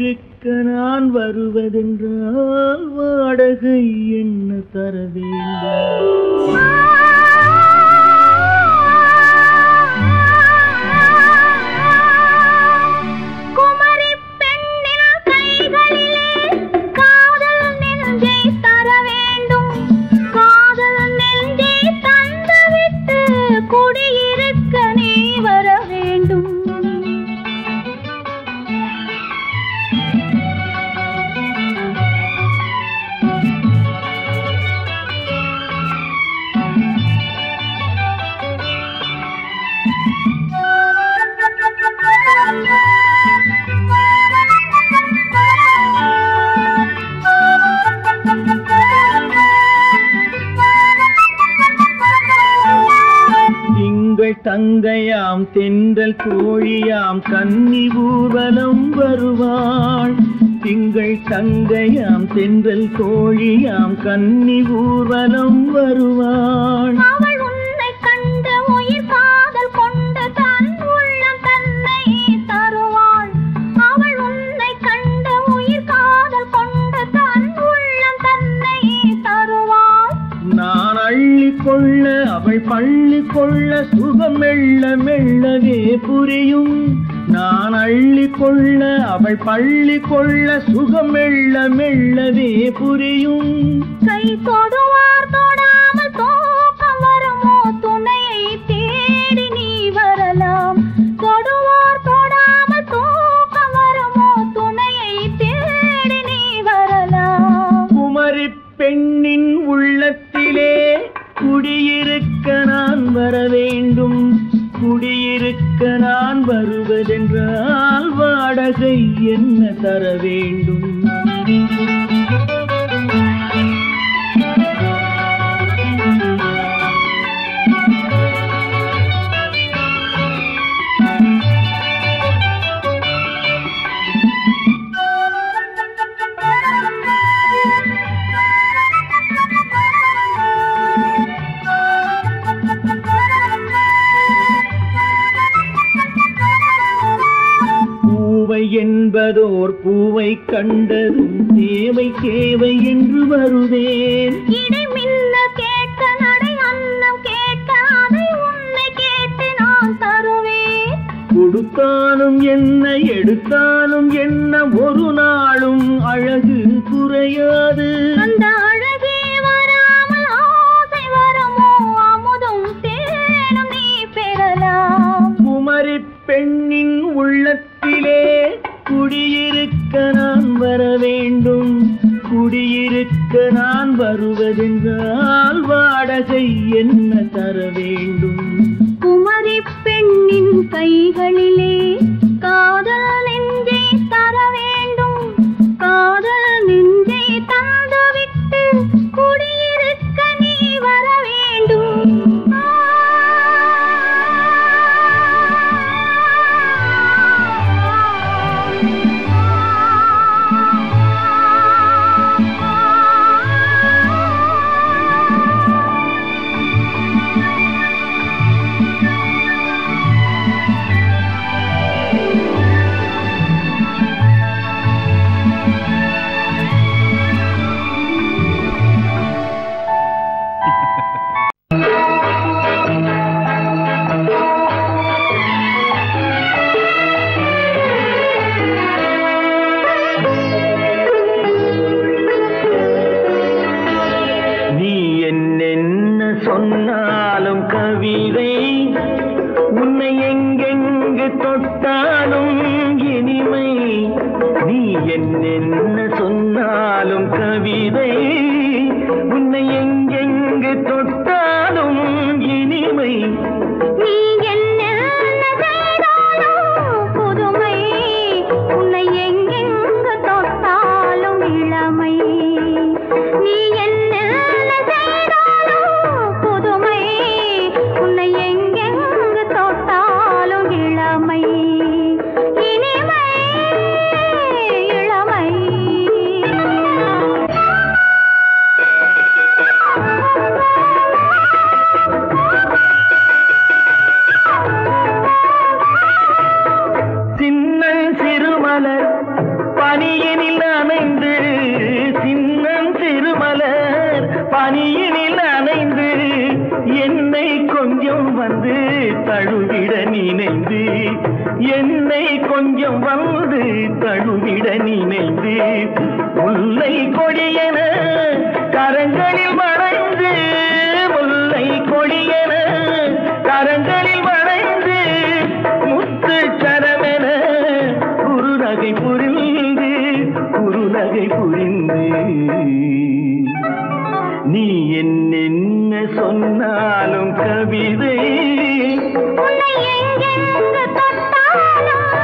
குடியிருக்க நான் வருவதென்றால் வாடகை என்ன தர வேண்டும்? தங்கையாம் தென்றல் தோழியாம் கன்னி ஊர்வலம் வருவாள். திங்கள் தங்கையாம் தென்றல் தோழியாம் கன்னி ஊர்வலம் வருவாள். அவள் உன்னை கண்ட உயிர் காதல் கொண்டு தன் உள்ளம் தன்னை தருவாள். அவள் உன்னை கண்ட உயிர் காதல் கொண்டு தன் உள்ளம் தன்னை தருவாள். நான் அள்ளி கொள்ள அவள் பள்ளி கொள்ள சுகம் மெல்ல மெல்லவே புரியும். நான் அள்ளி கொள்ள அவள் பள்ளி கொள்ள சுகம் மெல்ல மெல்லவே புரியும். கை தொடுவார் தொடாமல் தூக்கம் வருமோ துணையை தேடி நீ வரலாம். தொடுவார் தொடாமல் தூக்கம் வருமோ துணையை தேடி நீ வரலாம். குமரி பெண்ணின் உள்ளத்திலே குடியிருக்க நான் வர வேண்டும். குடியிருக்க நான் வருவதென்றால் வாடகை என்ன தர வேண்டும்? என்பதோர் பூவை கண்டதும் தேவை தேவை என்று வருவேன். இடை மின்ன கேட்க நடை அன்னம் கேட்க அதை உன்னை கேட்டு நான் தருவேன். கொடுத்தாலும் என்ன எடுத்தாலும் என்ன ஒரு நாளும் அழகு குறையாது. அந்த அழகே வராமல் ஆசை வரமோ அமுதும் தேனும் நீ பெறலாம். குமரி பெண்ணின் உள்ளத்திலே குடியிருக்க நான் வர வேண்டும். குடியிருக்க நான் வருவதென்றால் வாடகை என்ன தர வேண்டும்? குமரி பெண்ணின் கைகளிலே காதல் நெஞ்சை தர வேண்டும். காதல் நெஞ்சை தந்துவிட்டு குடியிருக்க நீ வர வேண்டும். சொன்னாலும் கவிதை உன்னை எங்கெங்கு தொட்டாலும் இனிமை. நீ என்ன சொன்னாலும் கவிதை உன்னை எங்கெங்கு தொட்டாலும் இனிமை. நீ என்ன செய்தாலும் புதுமை உன்னை எங்கெங்கு தொட்டாலும் இளமை. நீ என்ன பனியினில் அணைந்து சின்னம் திருமலர் பனியினில் அணைந்து என்னை கொஞ்சம் வந்து தழுவிட நினைந்து என்னை கொஞ்சம் வந்து தழுவிட நினைந்து முல்லை கொடியன கரங்களில் வளைந்து முல்லை கொடியன கரங்களில் வளைந்து முத்து சரமென குறுநகை புரிந்து நீ என்ன சொன்னாலும் கவிதை உன்னை எங்கெங்கு தொட்டாலும்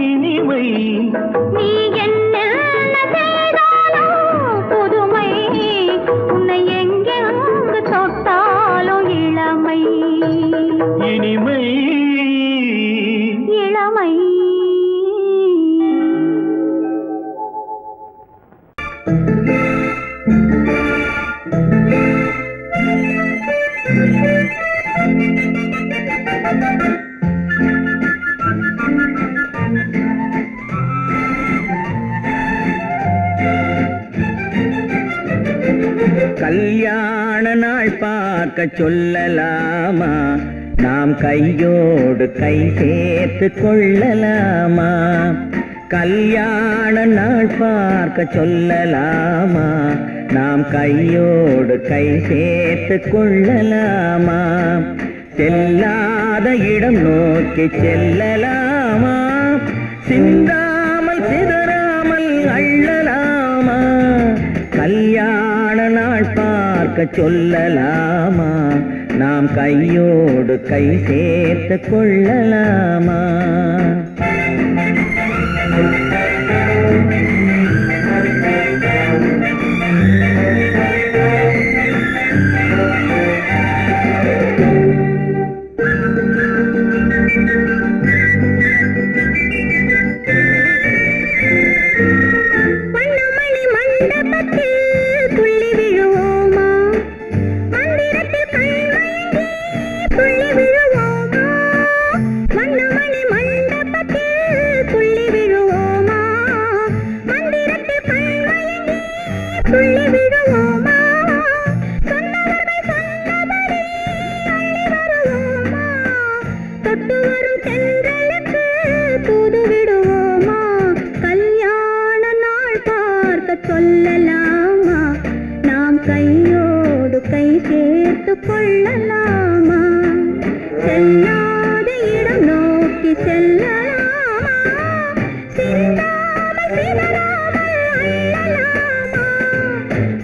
இனிமை. கல்யாண நாள் பார்க்க சொல்லலாமா, நாம் கையோடு கை சேர்த்து கொள்ளலாமா? கல்யாண நாள் பார்க்க சொல்லலாமா, நாம் கையோடு கை சேர்த்து கொள்ளலாமா? செல்லாத இடம் நோக்கி செல்லலாமா, சிந்தாமல் சிதறாமல் அள்ளலாமா? கல்யாண நாள் பார்க்க சொல்லலாமா, நாம் கையோடு கை சேர்த்து கொள்ளலாமா?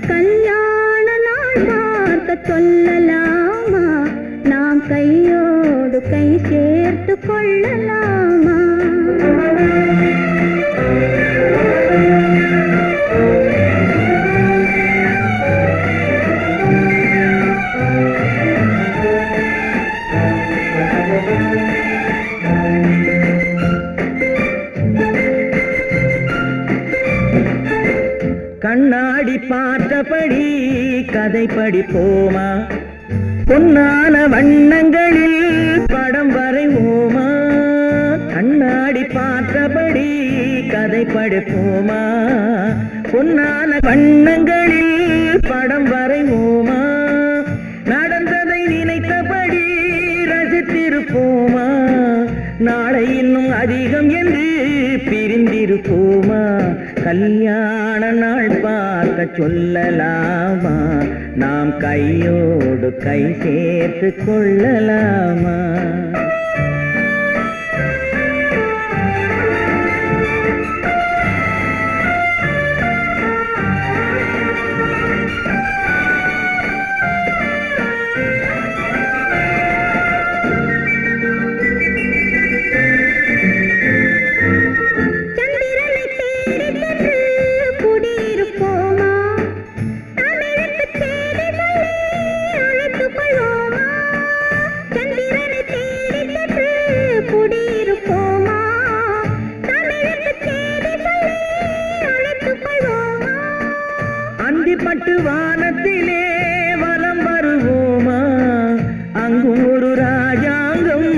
கல்யாண நாள் சொல்லலாமா நாம் கையோடு கை சேர்த்து கொள்ளலாமா கண்ணாடி பார்த்தபடி கதை படிப்போமா பொன்னான வண்ணங்களில் படம் வரைவோமா கண்ணாடி பார்த்தபடி கதை படிப்போமா பொன்னான வண்ணங்களில் படம் வரைவோமா நடந்ததை நினைத்தபடி ரசித்திருப்போமா நாளை இன்னும் அதிகம் என்று பிரிந்திருப்போமா கல்யாண நாள் பார்க்க சொல்லலாமா நாம் கையோடு கை சேர்த்து கொள்ளலாமா பட்டு வானத்திலே வலம் வருவோமா அங்கும் ஒரு ராஜாங்கம்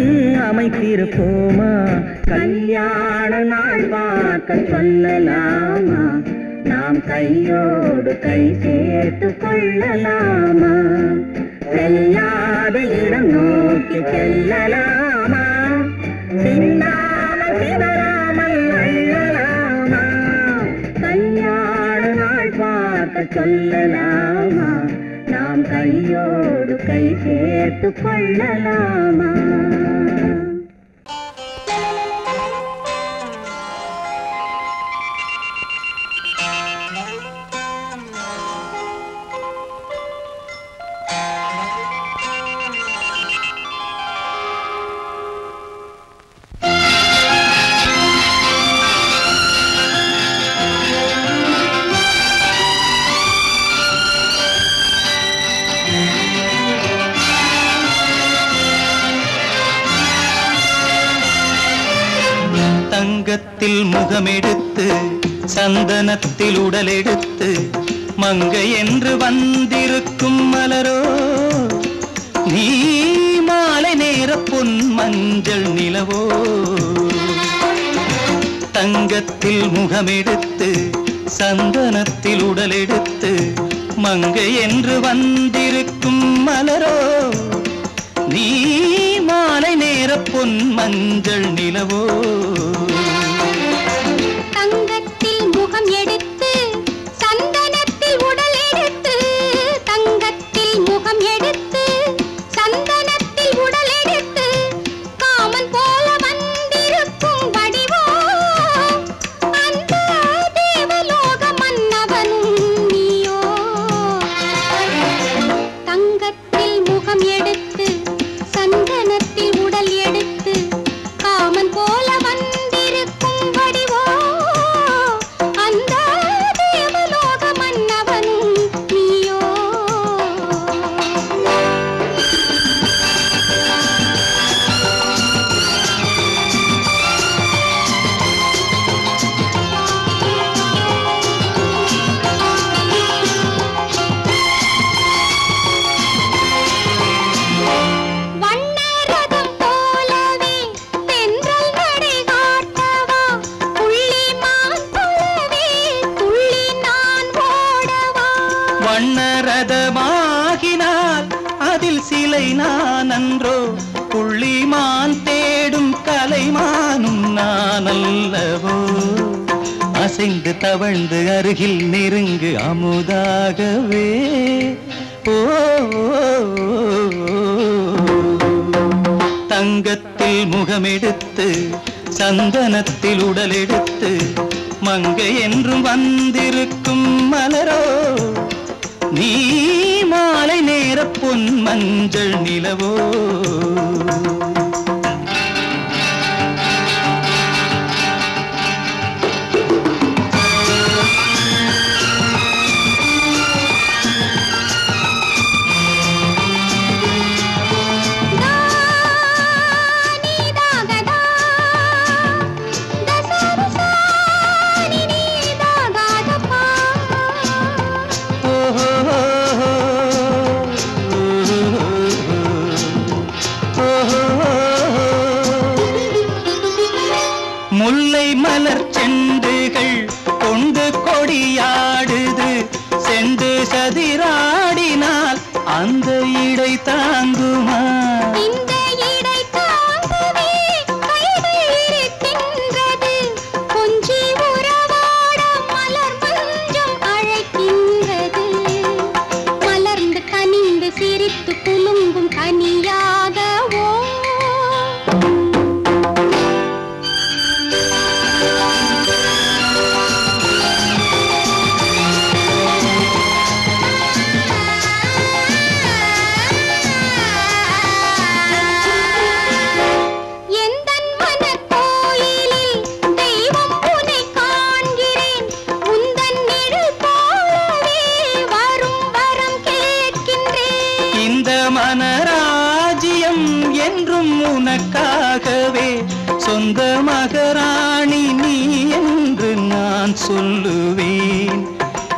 அமைத்திருப்போமா கல்யாண நாள் பார்க்க சொல்லலாமா நாம் கையோடு கை சேர்த்து கொள்ளலாமா செல்லாத இடம் நோக்கி செல்லலாமா சிந்தாமல் சிதறாமல் அள்ளலாமா கல்யாண நாள் பார்க்க சொல்லலாமா நாம் கையோடு கை சேர்த்து கொள்ளலாமா தங்கத்தில் முகமெடுத்து சந்தனத்தில் உடலெடுத்து மங்கை என்று வந்திருக்கும் மலரோ நீ மாலை நேர பொன் மஞ்சள் நிலவோ தங்கத்தில் முகமெடுத்து சந்தனத்தில் உடலெடுத்து மங்கை என்று வந்திருக்கும் மலரோ நீ மாலை நேர பொன் மஞ்சள் நிலவோ தங்கத்தில் முகம் எடுத்து சந்தனத்தில் உடல் எடுத்து தங்கத்தில் முகம் எடுத்து சந்தனத்தில் உடல் எடுத்து காமன் போல வந்திருக்கும் வடிவோ அந்த தேவலோக மன்னவனும் நீயோ தங்கத்தில் முகம் எடுத்து சந்தனத்தில் உடல் எடுத்து காமன் போல வந்திருக்கும் வடிவோ அந்த தேவலோக மன்னவனும் நீயோ வண்ணரதம் போலவே தென்றல் நடை காட்டவா புள்ளிமான் போலவே துள்ளி நான் ஓடவா வண்ணரதமாகினால் அதில் சிலை நான் அன்றோ புள்ளிமான் தேடும் கலைமானும் நான் அல்லவோ அசைந்து தவழ்ந்து அருகில் நெருங்கு அமுதாகவே ஓ தங்கத்தில் முகமெடுத்து சந்தனத்தில் உடலெடுத்து மங்கை என்றும் வந்திருக்கும் மலரோ நீ மாலை நேர நேர பொன் மஞ்சள் நிலவோ முல்லை மலர் செண்டுகள் கொண்டு கொடியாடுது செண்டு சதிராடினால் அந்த இடை தாங்குமா இந்த இடை தாங்குவே கைகள் இருக்கின்றது கொஞ்சி உறவாட மலர் மஞ்சம் அழைக்கின்றது மலர்ந்து கனிந்து சிரித்து குலுங்கும் கனியாகவோ மனராஜ்யம் என்றும் உனக்காகவே சொந்த மகராணி நீ என்று நான் சொல்லுவேன்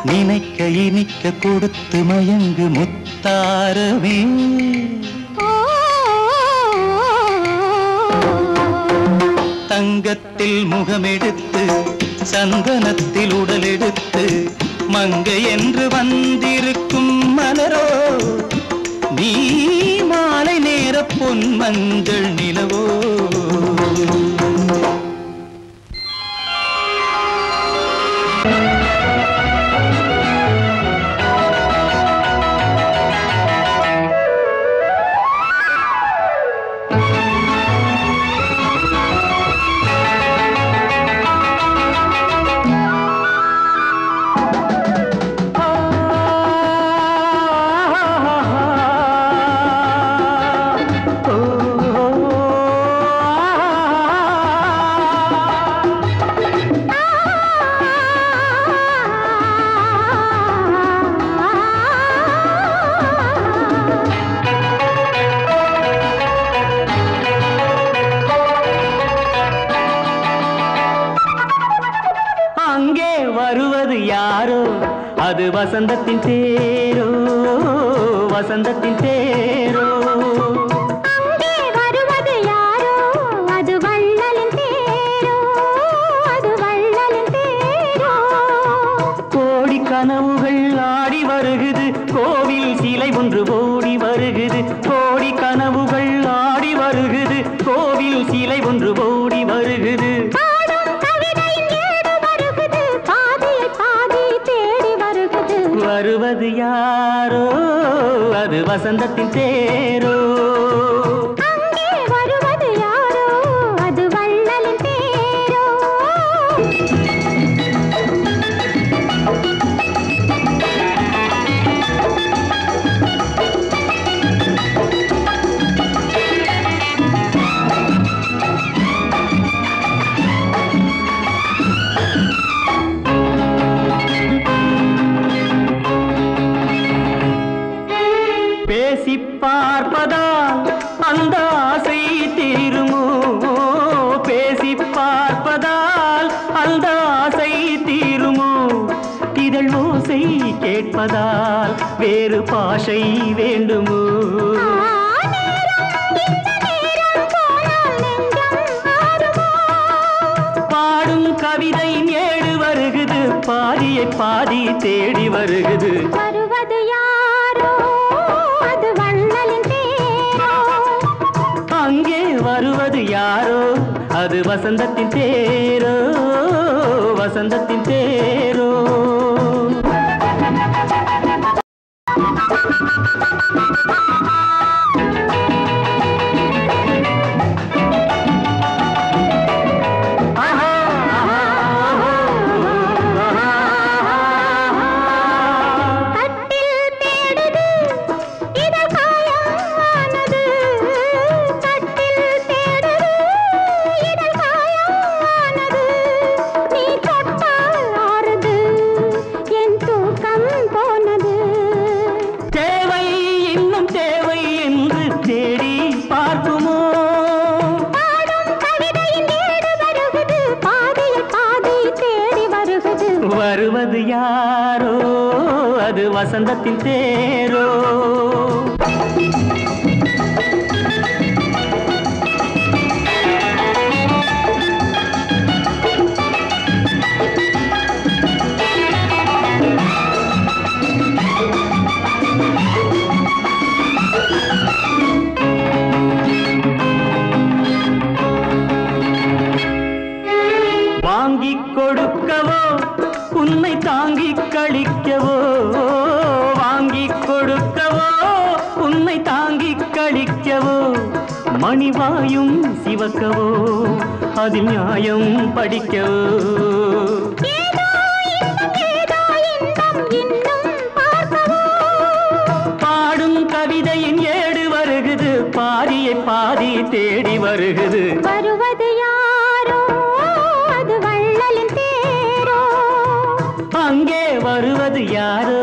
நினைக்க இனிக்க கொடுத்து மயங்கு முத்தாரவே தங்கத்தில் முகமெடுத்து சந்தனத்தில் உடலெடுத்து மங்கை என்று வந்திருக்கும் மலரோ நீ மாலை நேர பொன் மஞ்சள் நிலவோ வருவது யாரோ அது வசந்தத்தின் தேரோ வசந்தத்தின் தேரோ அங்கே வருவது யாரோ அது வள்ளலின் தேரோ அது வள்ளலின் தேரோ கோடி கனவுகள் ஆடி வருகுது கோவில் சிலை ஒன்று ஓடி வருகுது கோடி கனவுகள் ஆடி வருகுது கோவில் சிலை ஒன்று ஓடி வருகுது வருவது யாரோ அது வசந்தத்தின் தேரோ அங்கே வருவது யாரோ அது வள்ளலின் தேரோ பேசி பார்ப்பதால் அந்த ஆசை தீருமோ பேசி பார்ப்பதால் அந்த ஆசை தீருமோ இதழ் ஓசை கேட்பதால் வேறு பாஷை வேண்டுமோ பாடும் கவிதை நேடு வருகுது பாதியை பாதி தேடி வருகுது வருவது யாரோ அது வள்ளலின் தேரோ அங்கே வருவது யாரோ அது வசந்தத்தின் தேரோ வசந்தத்தின் தேரோ கட்டில் தேடுது தேவை என்று தேடி பார்க்குமோ? பாடும் கவிதையின் ஏடு வருகுது, பாதையில் பாதை தேடி வருகுது. வருவது யாரோ அது வசந்தத்தின் தேரோ. வாங்கிக் கொடுக்கவோ உன்னை தாங்கிக் கழிக்கவோ, வாங்கிக் கொடுக்கவோ உன்னை தாங்கிக் கழிக்கவோ, மணிவாயும் சிவக்கவோ அதில் நியாயம் படிக்கவோ. பாடும் கவிதையின் ஏடு வருகுது, பாதியை பாதி தேடி வருகுது. வருவது யாரோ அது வள்ளலின் தேரோ. அங்கே வருவது யாரோ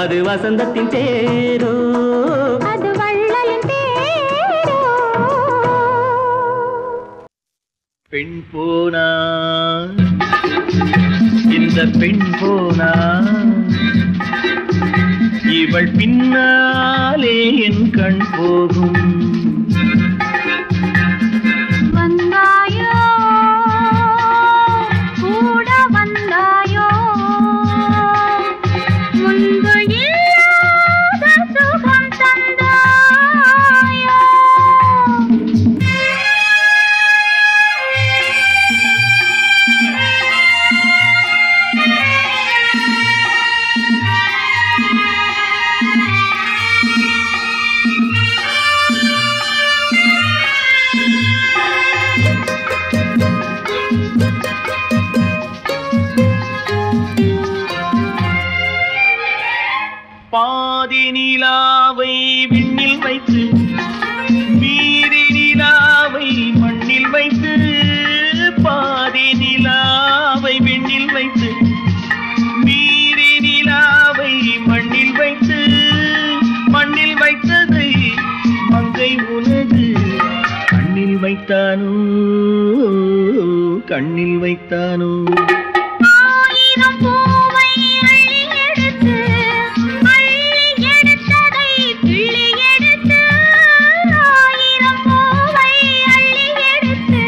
அது வசந்தத்தின் தேரோ. அது வள்ளலின் தேரோ. பெண் போனா இந்த பெண் போனா, இவள் பின்னாலே என் கண் போகும். வந்தாயோ கூட வந்தாயோ, முன்பு இல்லாத சுகம் தந்தாயோ. பாதி நிலாவை விண்ணில் வைத்து, மீதி நிலாவை மண்ணில் வைத்து, பாதி நிலாவை விண்ணில் வைத்து, மீதி நிலாவை மண்ணில் வைத்து, மண்ணில் வைத்ததை மங்கை உனது கண்ணில் வைத்தானோ, கண்ணில் வைத்தானோ. ஆயிரம் பூவை அள்ளி எடுத்து, அள்ளி எடுத்ததை கிள்ளி எடுத்து, ஆயிரம் பூவை அள்ளி எடுத்து,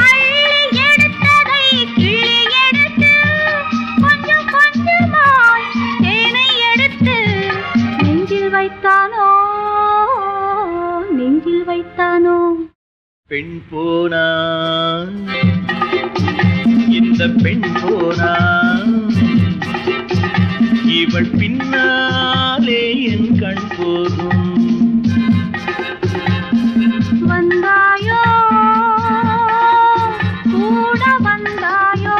அள்ளி எடுத்ததை கிள்ளி எடுத்து, கொஞ்சம் கொஞ்சமாய் தேனை எடுத்து நெஞ்சில் வைத்தானோ, நெஞ்சில் வைத்தானோ. பெண் போனா இந்த பெண் போனா, இவள் பின்னாலே என் கண் போகும். வந்தாயோ கூட வந்தாயோ,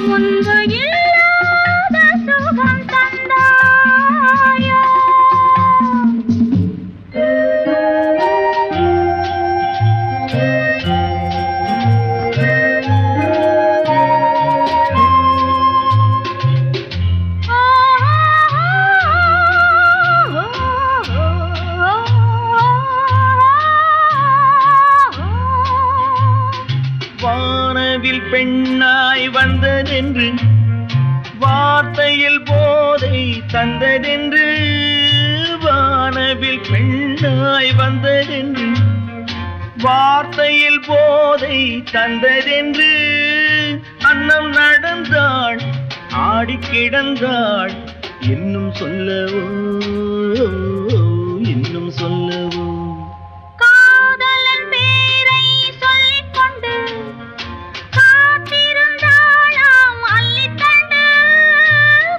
முன்பு இல்லாத சுகம் தந்தாயோ. வானவில் பெண்ணாய் வந்ததென்று, வார்த்தையில் போதை தந்ததென்று, வானவில் பெண்ணாய் வந்ததென்று, வார்த்தையில் போதை தந்ததென்று, அன்னம் நடந்தாள் ஆடி கிடந்தாள், இன்னும் சொல்லவோ இன்னும் சொல்லவோ. காதலன் பேரை சொல்லிக் கொண்டு காத்திருந்தாளாம் அள்ளித்தண்டு,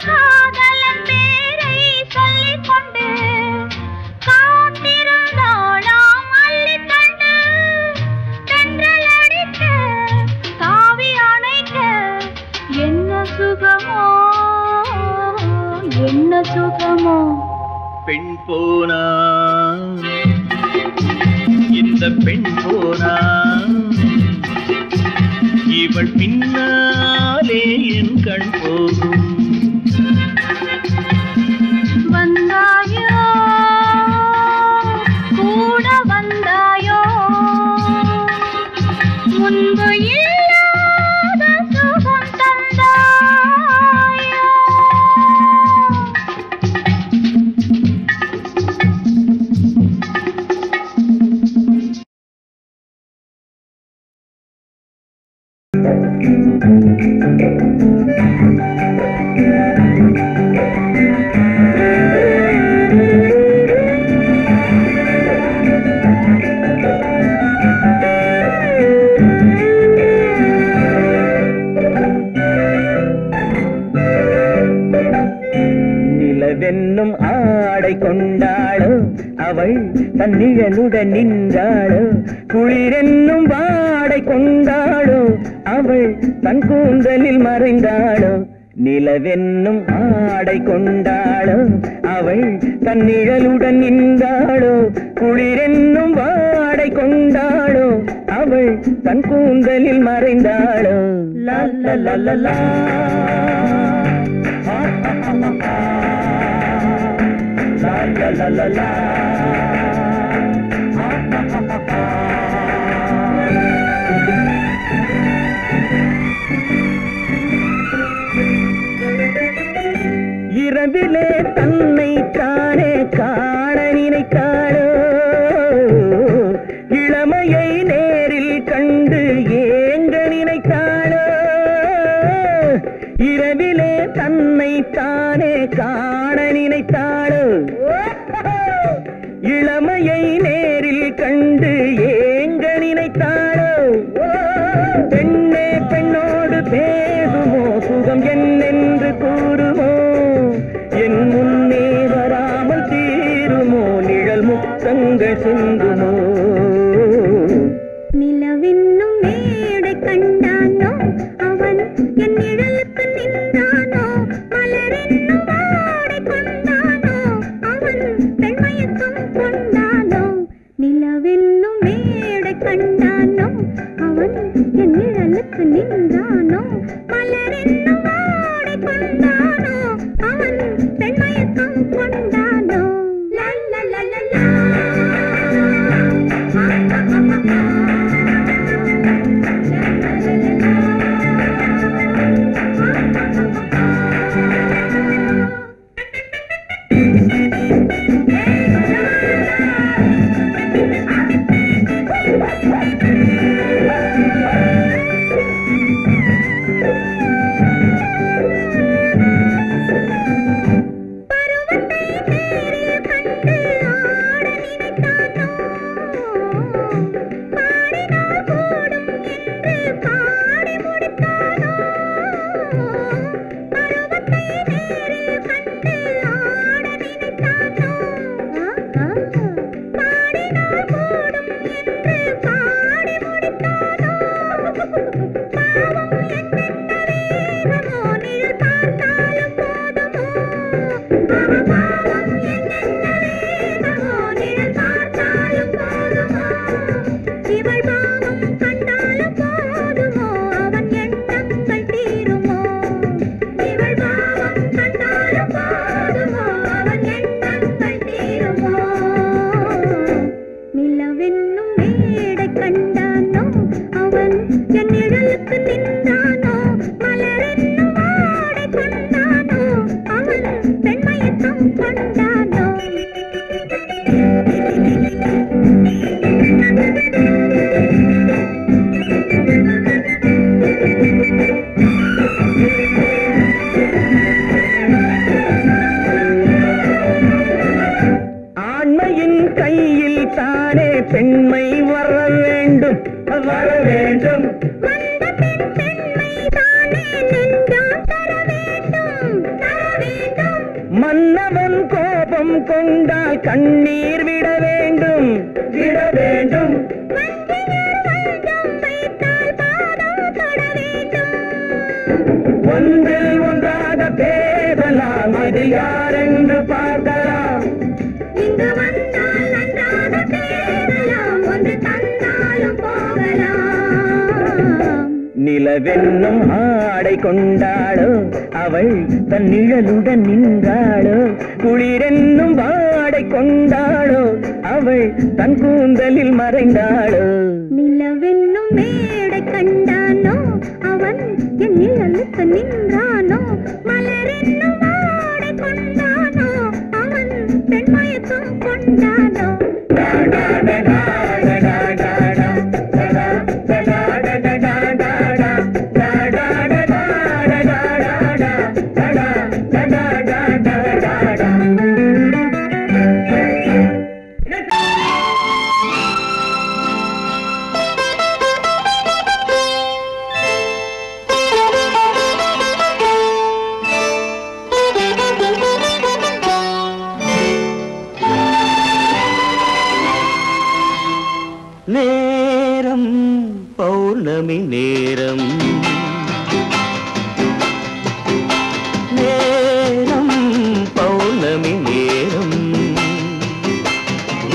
காதலன் பேரை சொல்லிக் கொண்டு காத்திருந்தாளாம் அள்ளித்தண்டு, தென்றல் அடிக்க தாவி அணைக்க என்ன சுகமோ, என்ன சுகமோ. பெண் போனா இந்த பெண் போனா, இவள் பின்னாலே என் கண் போகும். வந்தாயோ நிலவென்னும் ஆடை கொண்டாளோ அவள் தன் நிழலுடன் நின்றாளோ குளிரென்னும் வாடை கொண்டாளோ அவள் தன் கூந்தலில் மறைந்தாளோ நிலவென்னும் ஆடை கொண்டாளோ அவள் தன் நிழலுடன் நின்றாளோ குளிரென்னும் வாடை கொண்டாளோ அவள் தன் கூந்தலில் மறைந்தாளோ லா லா லா லா லா la la la la இரவிலே தன்னை தானே காண நினைத்தாளோ இளமையை நேரில் கண்டு ஏங்க நினைத்தாளோ இரவிலே தன்னை தானே காண நினைத்தாளோ இளமையை நேரில் கண்டு ஏங்க நினைத்தாளோ பெண்ணே பெண்ணோடு பேசுமோ சுகம் என்னென்று கூறுமோ என் முன்னே வராமல் தீருமோ நிழல் முத்தங்கள் சிந்துமோ நிலவென்னும் மேடை கண்டானோ அவன் என் நிழலுக்கு நின்றானோ மலரென்னும் வாடை கொண்டானோ அவன் பெண்மயக்கம் கொண்டானோ நிலவென்னும் மேடை கண்டானோ அவன் என் நிழலுக்கு நின்றானோ மலரென்னும் வாடை கொண்டானோ அவன் பெண்மயக்கம் கொண்டானோ லா லா லா லா லா மன்னவன் கோபம் கொண்டால் கண்ணீர் விட வேண்டும் விட வேண்டும் ஒன்றில் ஒன்றாக பேசலாம் அது யாரென்று பார்க்கலாம் இங்கு வந்தால் நன்றாக பேசலாம் ஒன்று தந்தாலும் போகலாம் நிலவென்னும் ஆடை கொண்டாளோ அவள் தன் நிழலுடன் நின்றாளோ குளிரென்னும் வாடை கொண்டாளோ அவள் தன் கூந்தலில் மறைந்தாளோ நிலவென்னும் மேடை கண்டானோ அவன் என் நிழலுக்கு நின்றானோ மலரென்னும் வாடை கொண்டானோ அவன் பெண்மயக்கம் கொண்டானோ பௌர்ணமி நேரம் நேரம் பௌர்ணமி நேரம்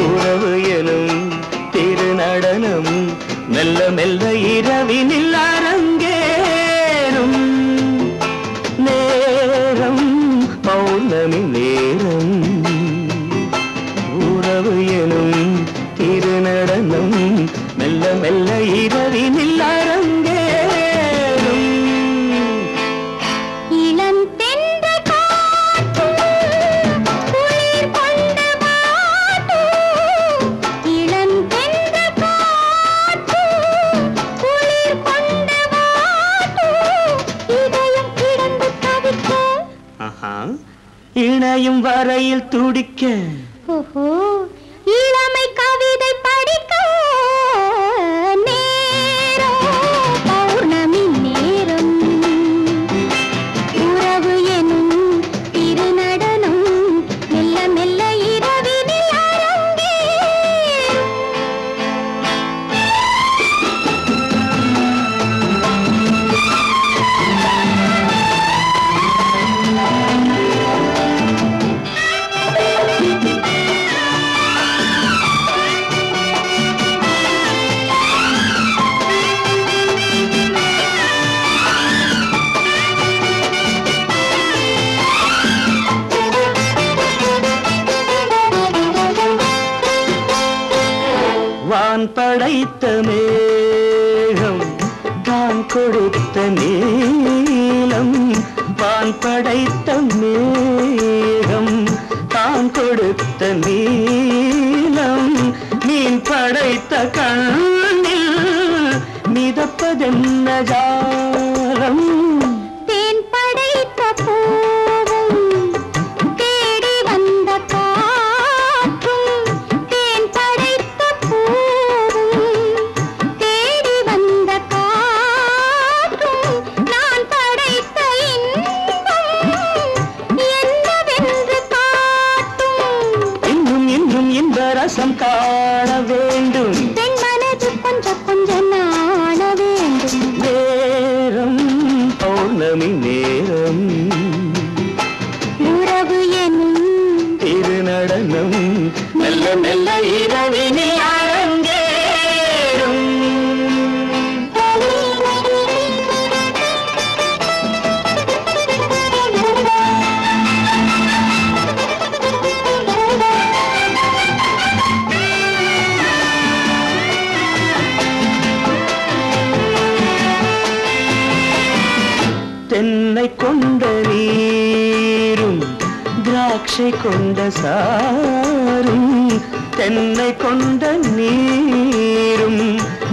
உறவு எனும் திருநடனம் மெல்ல மெல்ல இரவினில் அரங்கேறும் நேரம் பௌர்ணமி நேரம் உறவு எனும் திருநடனம் மெல்ல மெல்ல இரவினில் அரங்கேறும் இளம் தென்றல் காற்று குளிர் கொண்ட வாட்டு இளம் தென்றல் காற்று குளிர் கொண்ட வாட்டு இதயம் கிடந்து தவிக்க இணையும் வரையில் துடிக்க ஓஹோ இளமை கவிதை படிக்க நேரம் பௌர்ணமி நேரம் உறவு எனும் திருநடனம் மெல்ல மெல்ல இரவினில் அரங்கேறும் வான் படைத்த மேகம் தான் கொடுத்த நீலம் வான் படைத்த மேகம் தான் கொடுத்த நீலம் மீன் படைத்த கண்ணில் மிதப்பதென்ன ஜாலம் தேன் படைத்த பூவும் தேடி வந்த காற்றும் தேன் படைத்த பூவும் தேடி வந்த காற்றும் நான் படைத்த இன்பம் என்னவென்று காட்டும் இன்னும் இன்னும் இன்ப ரசம் காண வேண்டும் பெண் மனது கொஞ்சம் கொஞ்சம் நாண வேண்டும் நேரம் பௌர்ணமி நேரம் உறவு எனும் திருநடனம் மெல்ல மெல்ல இரவினில் அரங்கேறும் தென்னை கொண்ட நீரும் திராட்சை கொண்ட சாரும் தென்னை கொண்ட நீரும்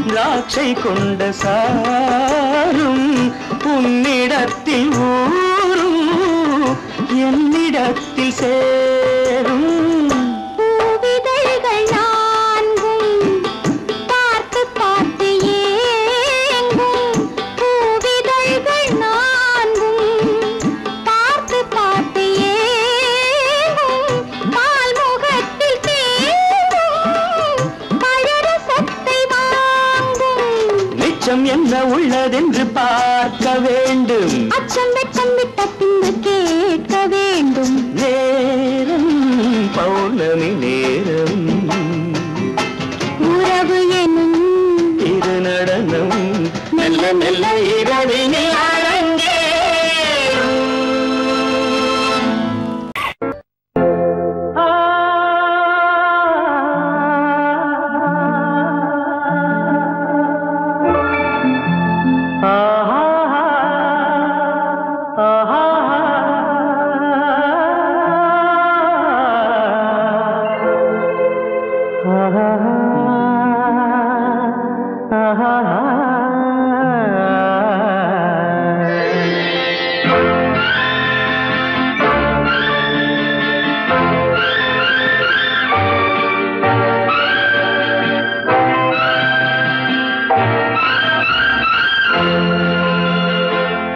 திராட்சை கொண்ட சாரும் உன்னிடத்தில் ஊரும் என்னிடத்தில் சேரும் பூவிதழ்கள் நான்கும் பார்த்து பார்த்து ஏங்கும் பூவிதழ்கள் நான்கும் பார்த்து பார்த்து ஏங்கும் பால்முகத்தில் தேங்கும் பழரசத்தை வாங்கும் மிச்சம் என்ன உள்ளதென்று பார்க்க வேண்டும் அச்சம் வெச்சம் விட்ட பின்பு கேட்க வேண்டும் நேரம் பௌர்ணமி நேரம் உறவு எனும் திருநடனம் மெல்ல மெல்ல இரவினில் அரங்கேறும்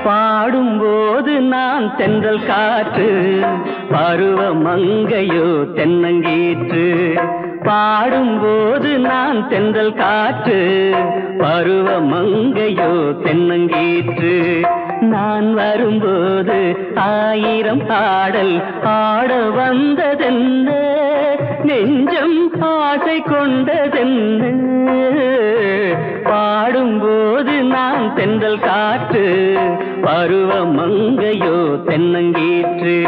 பாடும்போது நான் தென்றல் காற்று பருவ மங்கையோ தென்னங்கீற்று பாடும்போது நான் தென்றல் காற்று, பருவ மங்கையோ தென்னங்கீற்று. நான் வரும்போது 1000 பாடல் ஆட வந்ததென்ன, நெஞ்சம் ஆசை கொண்டதென்ன. பாடும்போது நான் தென்றல் காற்று, பருவ மங்கையோ தென்னங்கீற்று.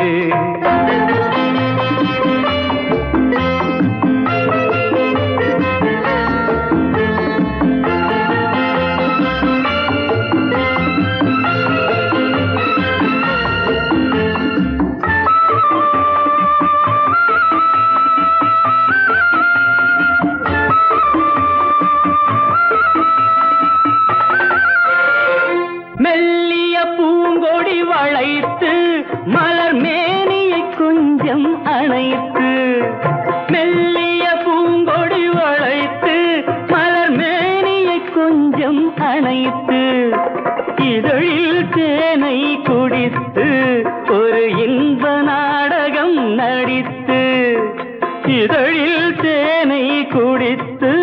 மெல்லிய பூங்கொடி வளைத்து மலர் மேனியை கொஞ்சம் அணைத்து, மெல்லிய பூங்கொடி வளைத்து மலர் மேனியை கொஞ்சம் அணைத்து, இதழில் தேனை குடித்து ஒரு இன்ப நாடகம் நடித்து, இதழில் தேனை குடித்து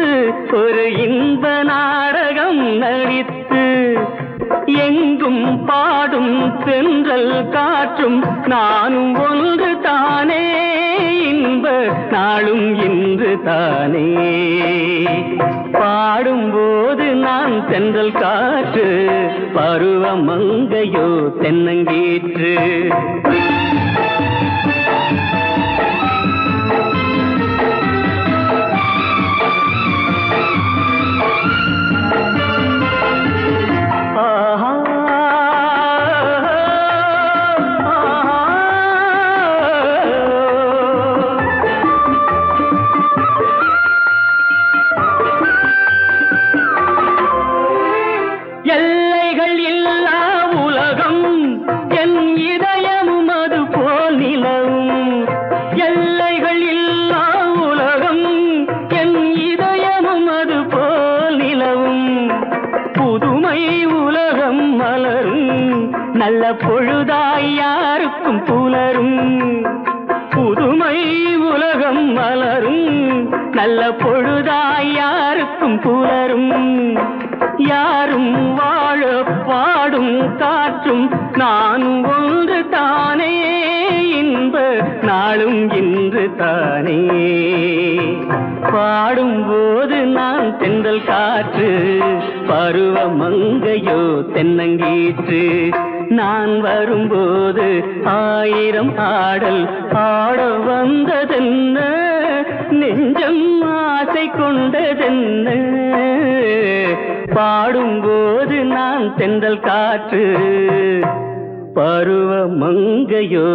ஒரு இன்ப நாடகம் நடித்து, எங்கும் பாடும் தென்றல் காற்றும் நானும் ஒன்று தானே, இன்ப நாளும் இன்று தானே. பாடும்போது நான் தென்றல் காற்று, பருவ மங்கையோ தென்னங்கீற்று. எல்லைகள் இல்லா உலகம் என் இதயமும் அது போல் நிலவும், எல்லைகள் இல்லா உலகம் என் இதயமும் அது போல் நிலவும். புதுமை உலகம் மலரும் நல்ல பொழுதாய் யாருக்கும் புலரும், புதுமை உலகம் மலரும் நல்ல பொழுதாய் யாருக்கும் புலரும். யாரும் வாழ பாடும் காற்றும் நானும் ஒன்று தானே, இன்ப நாளும் இன்று தானே. பாடும்போது நான் தென்றல் காற்று, பருவ மங்கையோ தென்னங்கீற்று. நான் வரும்போது 1000 பாடல் ஆட வந்ததென்ன, நெஞ்சம் ஆசை கொண்டதென்ன. பாடும்போது நான் தென்றல் காற்று, பருவ மங்கையோ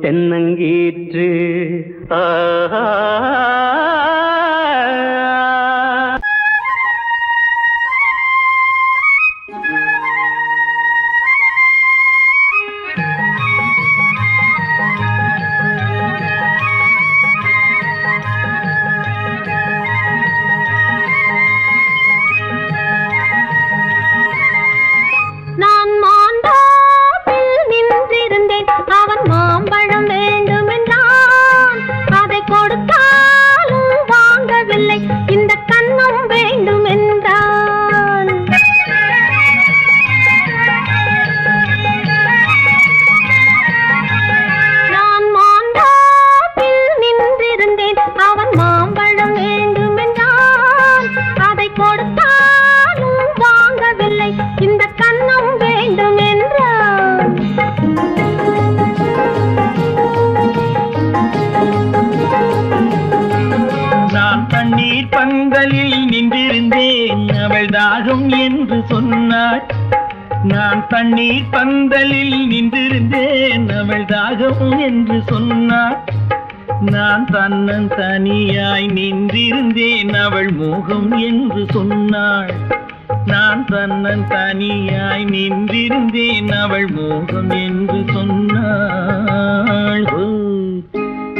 தென்னங்கீற்று. நான் தண்ணீர் பந்தலில் நின்றிருந்தேன், அவள் தாகம் என்று சொன்னாள். நான் தன்னன் தனியாய் நின்றிருந்தேன், அவள் மோகம் என்று சொன்னாள். நான் தன்னன் தனியாய் நின்றிருந்தேன், அவள் மோகம் என்று சொன்னாள்.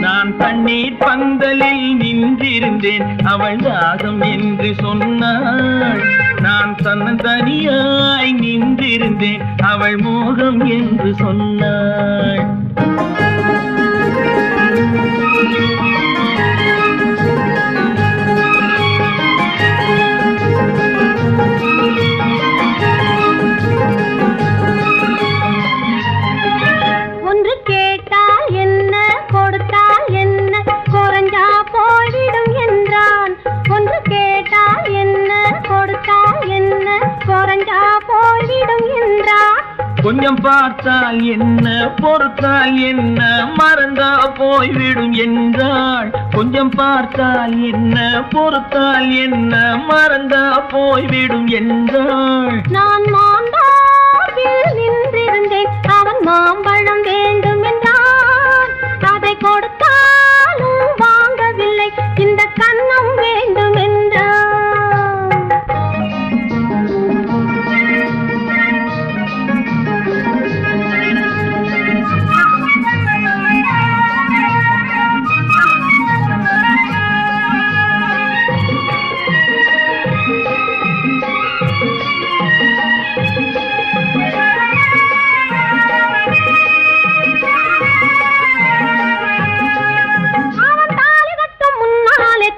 நான் தண்ணீர் பந்தலில் நின்றிருந்தேன், அவள் தாகம் என்று சொன்னாள். நான் தன்னன் தனியாய் நின்றிருந்தேன், அவள் மோகம் என்று சொன்னாள். கொஞ்சம் பார்த்தால் என்ன பொறுத்தால் என்ன மறந்தா போய்விடும் என்றாள். கொஞ்சம் பார்த்தால் என்ன பொறுத்தால் என்ன மறந்தா போய்விடும் என்றாள். நான் மாந்தாப்பில் நின்றிருந்தேன், அவன் மாம்பழம் வேண்டும் என்றான். அதை கொடுத்தாலும் வாங்கவில்லை, இந்த கன்னம் வேண்டும் என்றான்.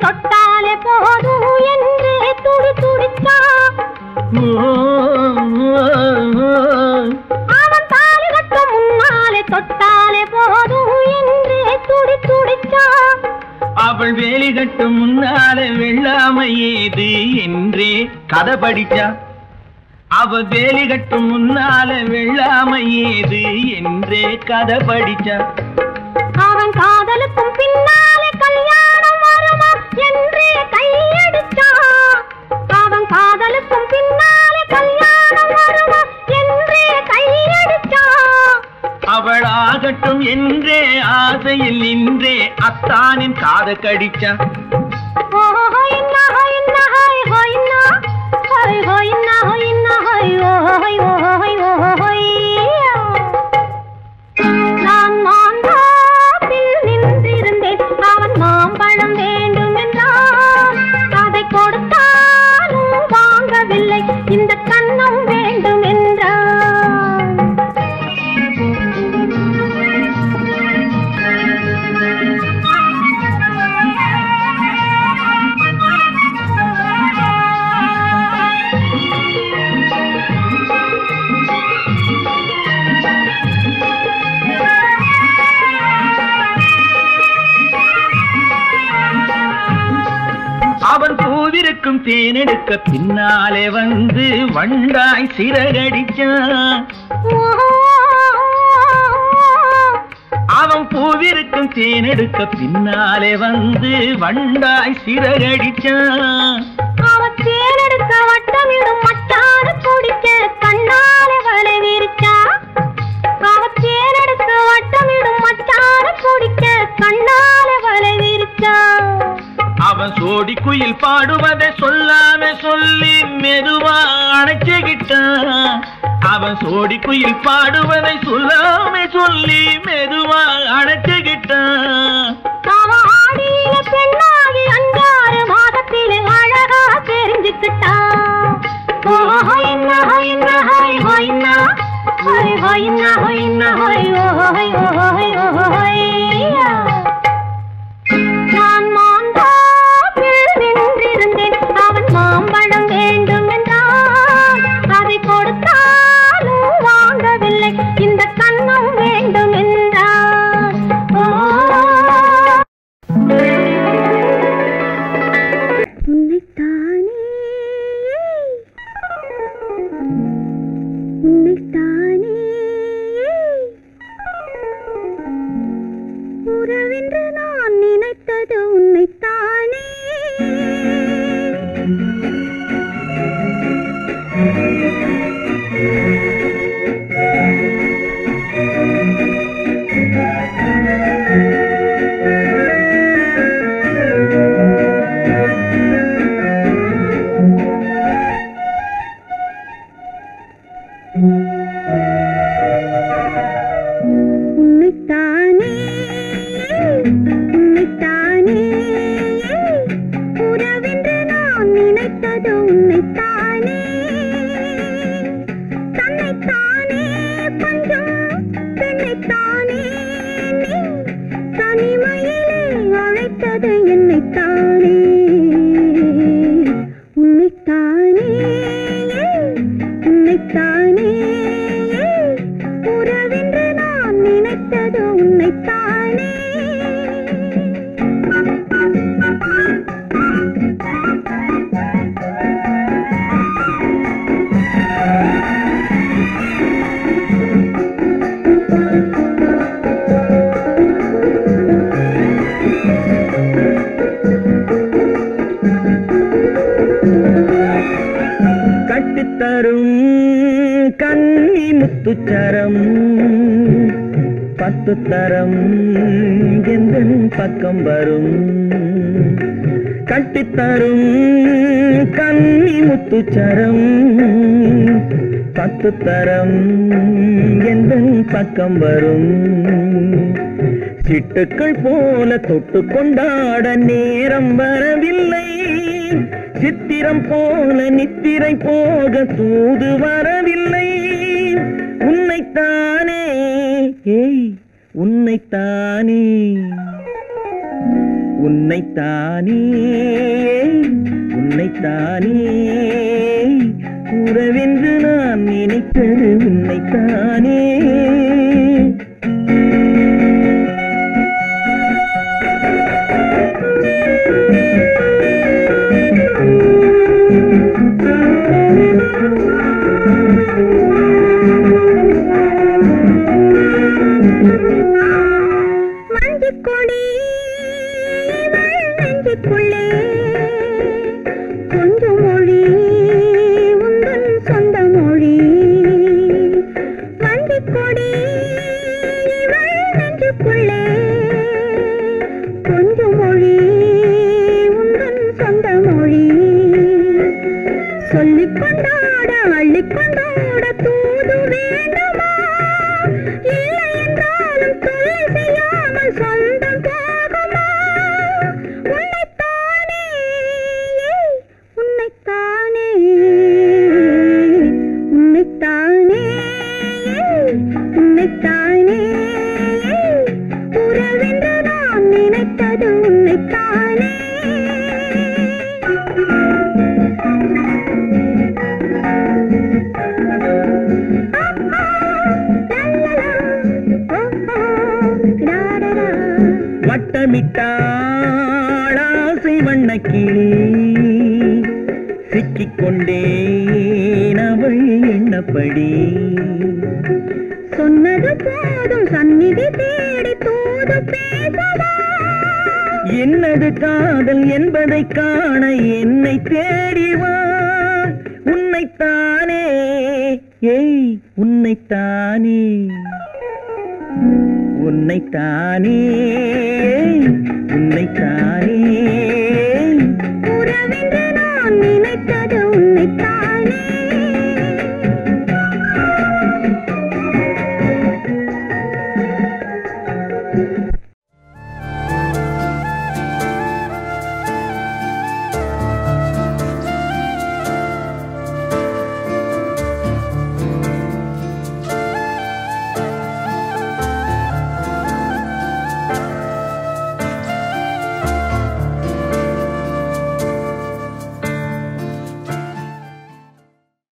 தொட்டாலே போதும் என்றே துடி துடித்தான். அவன் தாலி கட்டும் முன்னாலே தொட்டாலே போதும் என்றே துடி துடித்தான். அவள் வேலி கட்டும் முன்னாலே வெள்ளாமை ஏது என்றே கதை படிச்சா. அவ வேலி கட்டும் முன்னாலே வெள்ளாமை ஏது என்றே கதை படிச்சா. அவன் காதலுக்கும் பின்னாலே கல்யாணம் வருமா என்றே கையடிச்சான். அவன் காதலுக்கும் பின்னாலே கல்யாணம் வருமா என்றே கையடிச்சான். அவள் ஆகட்டும் என்றே ஆசையில் நின்றே அத்தானின் காதை கடிச்சா. நான் மாந்தாப்பில் நின்றிருந்தேன், அவன் மாம்பழம் வேண்டும் என்றான். அதை கொடுத்தாலும் வாங்கவில்லை, இந்த கன்னம் வேண்டும் என்றான். அவன் பூவிருக்கும் தேனெடுக்க பின்னாலே வந்து வண்டாய் சிறகடிச்சான். அவன் பூவிருக்கும் தேனெடுக்க பின்னாலே வந்து வண்டாய் சிறகடிச்சான். அவன் தேனெடுக்க வட்டமிடும் மட்டாறு குடிக்க கண்ணாலே வலை விரிச்சா. அவன் தேனெடுக்க வட்டமிடும் மட்டாறு குடிக்க கண்ணாலே வலை விரிச்சா. அவன் சோடி குயில் பாடுவதை சொல்லாம சொல்லி மெதுவா அணைச்சுக்கிட்டான். அவன் சோடி குயில் பாடுவதை சொல்லாம சொல்லி மெதுவா அணைச்சுக்கிட்டான். அவன் ஆடியில பெண்ணாகி 5-6 மாதத்திலே அழகா தெரிஞ்சுக்கிட்டான். நான் மாந்தாப்பில் நின்றிருந்தேன், அவன் மாம்பழம் வேண்டும் என்றான். அதை கொடுத்தாலும் வாங்கவில்லை, இந்த கன்னம் வேண்டும் என்றான். உன்னைத்தானே உன்னைத்தானே உறவென்று நான் நினைத்தது உன்னைத்தானே. உன்னைத்தானே உன்னைத்தானே உறவென்று நான் நினைத்தது உன்னைத்தானே. தன்னைத்தானே பஞ்சம் பெண்ணைத்தானே நீ தனிமையிலே அழைத்தது என்னைத்தானே. உன்னைத்தானே உன்னைத்தானே உறவென்று நான் நினைத்தது உன்னைத்தானே. முத்துச்சரம் 10 தரம் எந்தன் பக்கம் வரும் கட்டித்தரும் கன்னி முத்துச்சரம் 10 தரம் எந்தன் பக்கம் வரும் சிட்டுக்கள் போல தொட்டு கொண்டாட நேரம் வரவில்லை சித்திரம் போல நித்திரை போக தூது வரவில்லை உன்னைத்தானே உன்னைத்தானே உன்னைத்தானே உன்னைத்தானே உறவென்று நான் நினைத்தது உன்னைத்தானே மஞ்சுக்கொடி நெஞ்சுக்குள்ளே கொஞ்சம் மொழி உந்தன் சொந்த மொழி மஞ்சுக்கொடி நெஞ்சுக்குள்ளே கொஞ்சம் மொழி உந்தன் சொந்த மொழி சொல்லிக் கொண்டாட அள்ளிக் கொண்டாட தூது வேண்டுமா இல்லை என்றாலும் தொல்லை செய்யாமல் சொந்தம் போகுமா உன்னைத்தானே உன்னைத்தானே உன்னைத்தானே உன்னைத்தானே உறவென்று நான் நினைத்தது உன்னைத்தானே வட்டமிட்டாளாசை வண்ணக்கிளி சிக்கிக்கொண்டேன் அவள் எண்ணப்படி சொன்னது போதும் சந்நிதி தேடி தூது பேசவா என்னது காதல் என்பதை காண என்னை தேடிவா உன்னைத்தானே உன்னைத்தானே உன்னைத்தானே உன்னைத்தானே